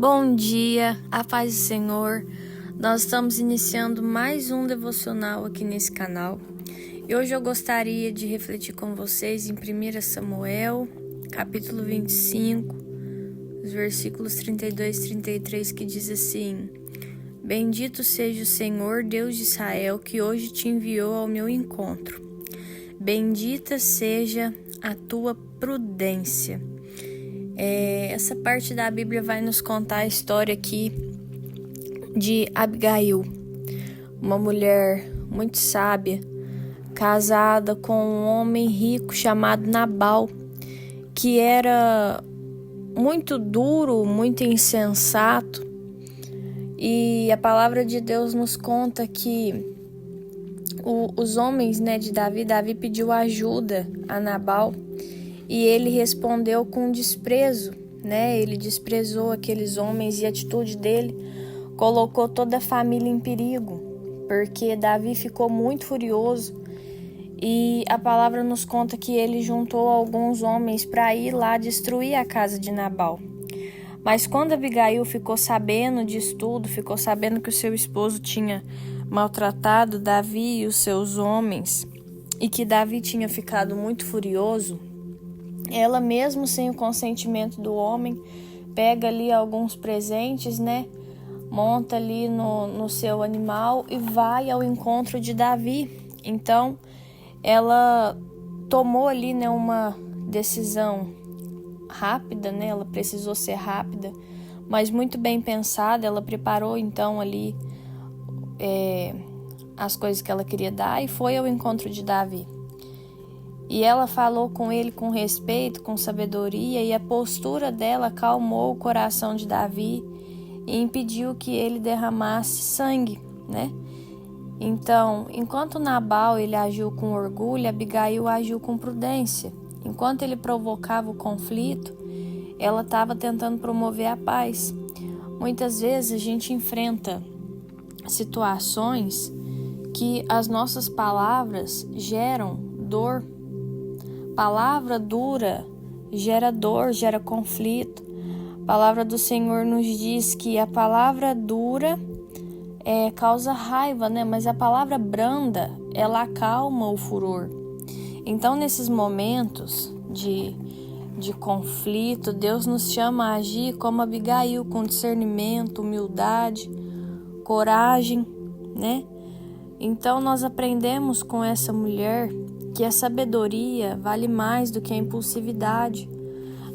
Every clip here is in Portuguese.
Bom dia, a paz do Senhor. Nós estamos iniciando mais um devocional aqui nesse canal. E hoje eu gostaria de refletir com vocês em 1 Samuel, capítulo 25, os versículos 32 e 33, que diz assim: Bendito seja o Senhor, Deus de Israel, que hoje te enviou ao meu encontro. Bendita seja a tua prudência. Essa parte da Bíblia vai nos contar a história aqui de Abigail, uma mulher muito sábia, casada com um homem rico chamado Nabal, que era muito duro, muito insensato. E a palavra de Deus nos conta que os homens de Davi pediu ajuda a Nabal. E ele respondeu com desprezo, Ele desprezou aqueles homens e a atitude dele colocou toda a família em perigo, porque Davi ficou muito furioso e a palavra nos conta que ele juntou alguns homens para ir lá destruir a casa de Nabal. Mas quando Abigail ficou sabendo disso tudo, ficou sabendo que o seu esposo tinha maltratado Davi e os seus homens e que Davi tinha ficado muito furioso, ela, mesmo sem o consentimento do homem, pega ali alguns presentes, monta ali no seu animal e vai ao encontro de Davi. Então, ela tomou ali, uma decisão rápida, ela precisou ser rápida, mas muito bem pensada. Ela preparou então ali as coisas que ela queria dar e foi ao encontro de Davi. E ela falou com ele com respeito, com sabedoria, e a postura dela acalmou o coração de Davi e impediu que ele derramasse sangue, Então, enquanto Nabal ele agiu com orgulho, Abigail agiu com prudência. Enquanto ele provocava o conflito, ela estava tentando promover a paz. Muitas vezes a gente enfrenta situações que as nossas palavras geram dor. Palavra dura gera dor, gera conflito. A palavra do Senhor nos diz que a palavra dura causa raiva, Mas a palavra branda, ela acalma o furor. Então, nesses momentos de conflito, Deus nos chama a agir como Abigail, com discernimento, humildade, coragem, Então, nós aprendemos com essa mulher que a sabedoria vale mais do que a impulsividade.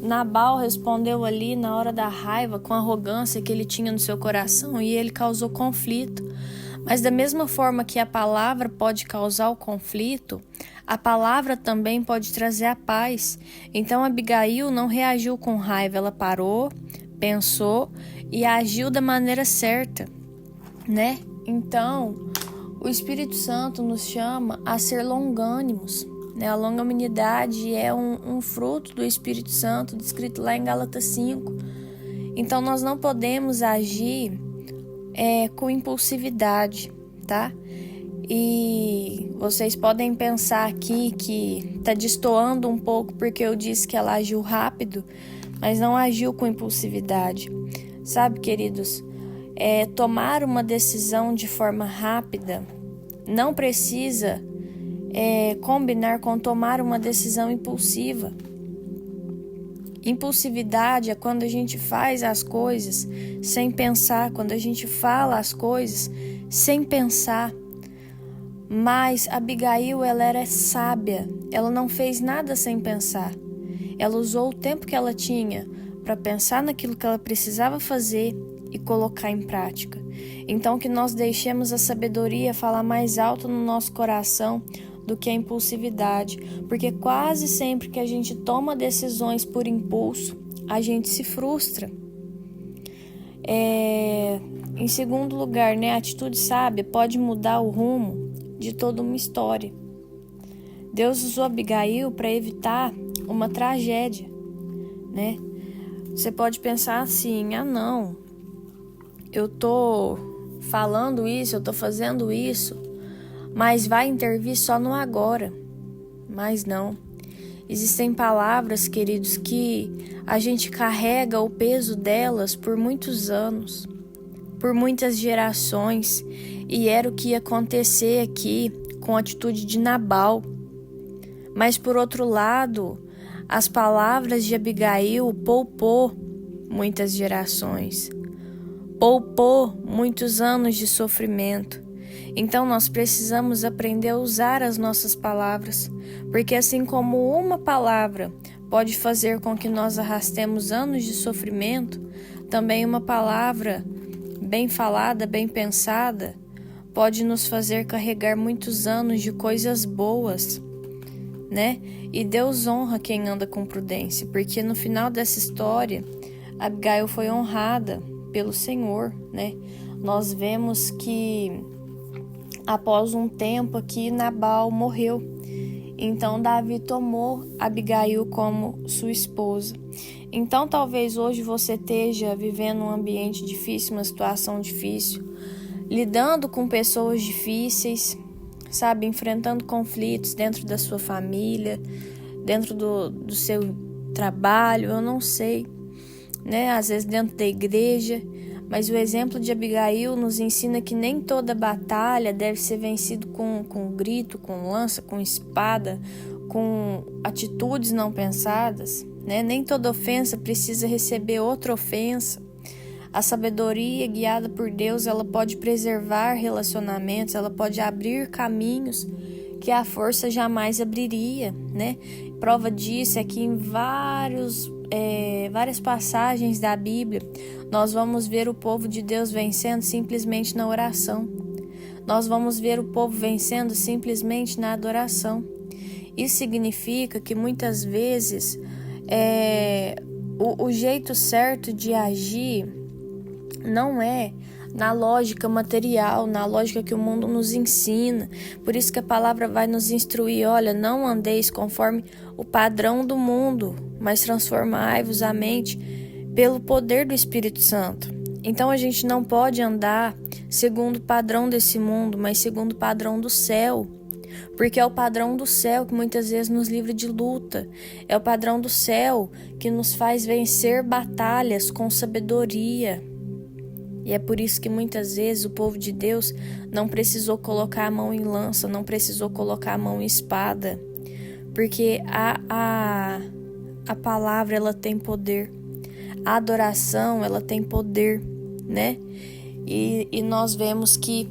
Nabal respondeu ali na hora da raiva com a arrogância que ele tinha no seu coração e ele causou conflito. Mas da mesma forma que a palavra pode causar o conflito, a palavra também pode trazer a paz. Então Abigail não reagiu com raiva, ela parou, pensou e agiu da maneira certa, Então, o Espírito Santo nos chama a ser longânimos, A longanimidade é um fruto do Espírito Santo, descrito lá em Gálatas 5. Então, nós não podemos agir com impulsividade, E vocês podem pensar aqui que está destoando um pouco porque eu disse que ela agiu rápido, mas não agiu com impulsividade. Sabe, queridos, tomar uma decisão de forma rápida não precisa combinar com tomar uma decisão impulsiva. Impulsividade é quando a gente faz as coisas sem pensar, quando a gente fala as coisas sem pensar. Mas Abigail, ela era sábia, ela não fez nada sem pensar. Ela usou o tempo que ela tinha para pensar naquilo que ela precisava fazer e colocar em prática. Então, que nós deixemos a sabedoria falar mais alto no nosso coração do que a impulsividade, porque quase sempre que a gente toma decisões por impulso, a gente se frustra. Em segundo lugar, a atitude sábia pode mudar o rumo de toda uma história. Deus usou Abigail para evitar uma tragédia, Você pode pensar assim: não, eu tô falando isso, eu tô fazendo isso, mas vai intervir só no agora. Mas não. Existem palavras, queridos, que a gente carrega o peso delas por muitos anos, por muitas gerações, e era o que ia acontecer aqui com a atitude de Nabal. Mas por outro lado, as palavras de Abigail poupou muitas gerações, poupou muitos anos de sofrimento. Então nós precisamos aprender a usar as nossas palavras, porque assim como uma palavra pode fazer com que nós arrastemos anos de sofrimento, também uma palavra bem falada, bem pensada, pode nos fazer carregar muitos anos de coisas boas, né? E Deus honra quem anda com prudência, porque no final dessa história, Abigail foi honrada pelo Senhor, né? Nós vemos que após um tempo aqui, Nabal morreu. Então Davi tomou Abigail como sua esposa. Então talvez hoje você esteja vivendo um ambiente difícil, uma situação difícil, lidando com pessoas difíceis, sabe, enfrentando conflitos dentro da sua família, dentro do seu trabalho, eu não sei, né? Às vezes dentro da igreja. Mas o exemplo de Abigail nos ensina que nem toda batalha deve ser vencida com grito, com lança, com espada, com atitudes não pensadas, né? Nem toda ofensa precisa receber outra ofensa. A sabedoria guiada por Deus, ela pode preservar relacionamentos, ela pode abrir caminhos que a força jamais abriria, né? Prova disso é que em várias passagens da Bíblia, nós vamos ver o povo de Deus vencendo simplesmente na oração. Nós vamos ver o povo vencendo simplesmente na adoração. Isso significa que muitas vezes o jeito certo de agir não é na lógica material, na lógica que o mundo nos ensina. Por isso que a palavra vai nos instruir, olha, não andeis conforme o padrão do mundo, mas transformai-vos a mente pelo poder do Espírito Santo. Então a gente não pode andar segundo o padrão desse mundo, mas segundo o padrão do céu. Porque é o padrão do céu que muitas vezes nos livra de luta. É o padrão do céu que nos faz vencer batalhas com sabedoria. E é por isso que muitas vezes o povo de Deus não precisou colocar a mão em lança, não precisou colocar a mão em espada. Porque a palavra, ela tem poder. A adoração, ela tem poder, né? E nós vemos que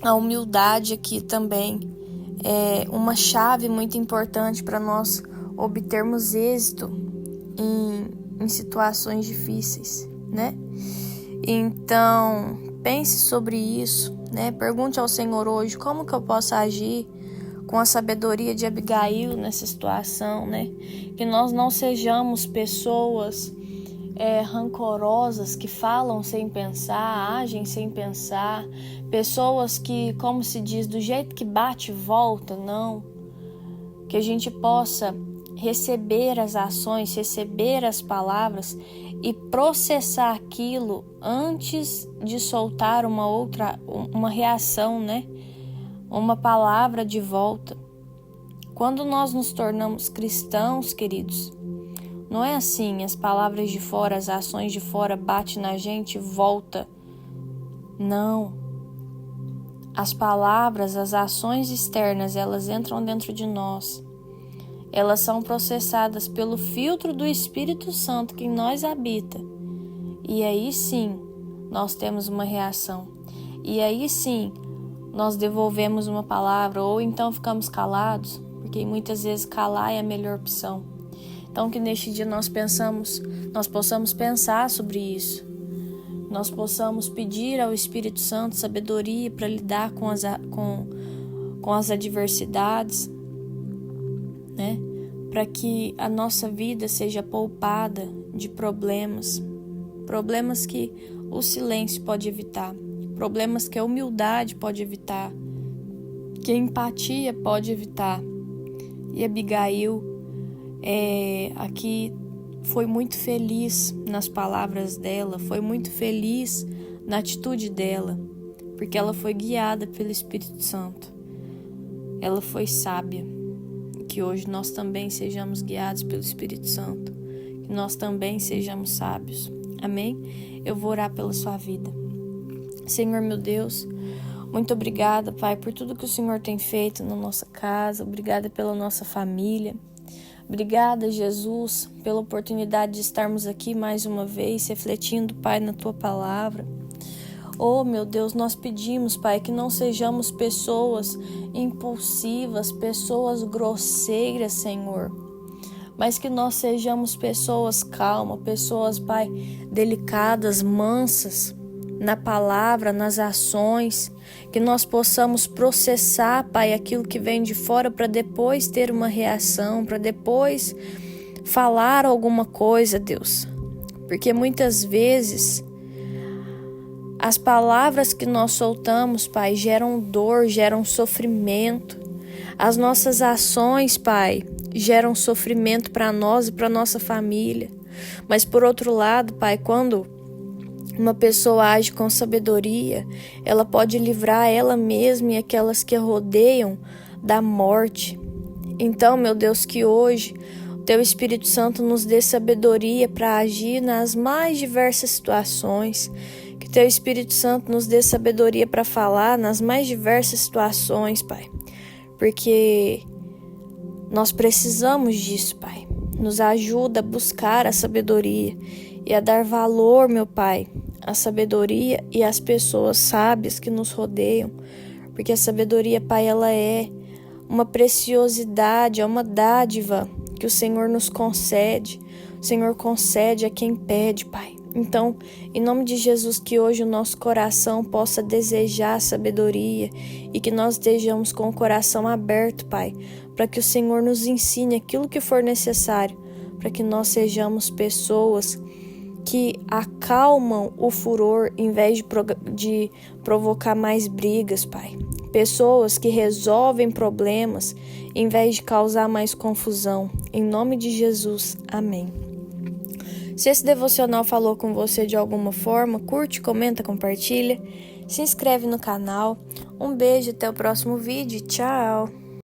a humildade aqui também é uma chave muito importante para nós obtermos êxito em situações difíceis, né? Então, pense sobre isso, né? Pergunte ao Senhor hoje como que eu posso agir com a sabedoria de Abigail nessa situação, né? Que nós não sejamos pessoas rancorosas, que falam sem pensar, agem sem pensar, pessoas que, como se diz, do jeito que bate, volta, não. Que a gente possa receber as ações, receber as palavras e processar aquilo antes de soltar uma reação, né? Uma palavra de volta. Quando nós nos tornamos cristãos, queridos, não é assim, as palavras de fora, as ações de fora batem na gente e volta. Não. As palavras, as ações externas, elas entram dentro de nós. Elas são processadas pelo filtro do Espírito Santo que em nós habita. E aí sim, nós temos uma reação. E aí sim, nós devolvemos uma palavra, ou então ficamos calados, porque muitas vezes calar é a melhor opção. Então que neste dia nós possamos pensar sobre isso. Nós possamos pedir ao Espírito Santo sabedoria para lidar com as adversidades, né? Para que a nossa vida seja poupada de problemas que o silêncio pode evitar, problemas que a humildade pode evitar, que a empatia pode evitar. E Abigail aqui foi muito feliz nas palavras dela, foi muito feliz na atitude dela, porque ela foi guiada pelo Espírito Santo. Ela foi sábia. Que que hoje nós também sejamos guiados pelo Espírito Santo, que nós também sejamos sábios. Amém? Eu vou orar pela sua vida. Senhor meu Deus, muito obrigada, Pai, por tudo que o Senhor tem feito na nossa casa. Obrigada pela nossa família. Obrigada, Jesus, pela oportunidade de estarmos aqui mais uma vez, refletindo, Pai, na Tua palavra. Oh, meu Deus, nós pedimos, Pai, que não sejamos pessoas impulsivas, pessoas grosseiras, Senhor, mas que nós sejamos pessoas calmas, pessoas, Pai, delicadas, mansas, na palavra, nas ações, que nós possamos processar, Pai, aquilo que vem de fora para depois ter uma reação, para depois falar alguma coisa, Deus. Porque muitas vezes as palavras que nós soltamos, Pai, geram dor, geram sofrimento. As nossas ações, Pai, geram sofrimento para nós e para nossa família. Mas por outro lado, Pai, quando uma pessoa age com sabedoria, ela pode livrar ela mesma e aquelas que a rodeiam da morte. Então, meu Deus, que hoje o Teu Espírito Santo nos dê sabedoria para agir nas mais diversas situações. Que Teu Espírito Santo nos dê sabedoria para falar nas mais diversas situações, Pai. Porque nós precisamos disso, Pai. Nos ajuda a buscar a sabedoria e a dar valor, meu Pai, à sabedoria e às pessoas sábias que nos rodeiam. Porque a sabedoria, Pai, ela é uma preciosidade, é uma dádiva que o Senhor nos concede. O Senhor concede a quem pede, Pai. Então, em nome de Jesus, que hoje o nosso coração possa desejar sabedoria e que nós estejamos com o coração aberto, Pai, para que o Senhor nos ensine aquilo que for necessário, para que nós sejamos pessoas que acalmam o furor em vez de provocar mais brigas, Pai. Pessoas que resolvem problemas em vez de causar mais confusão. Em nome de Jesus, amém. Se esse devocional falou com você de alguma forma, curte, comenta, compartilha, se inscreve no canal. Um beijo, até o próximo vídeo. Tchau!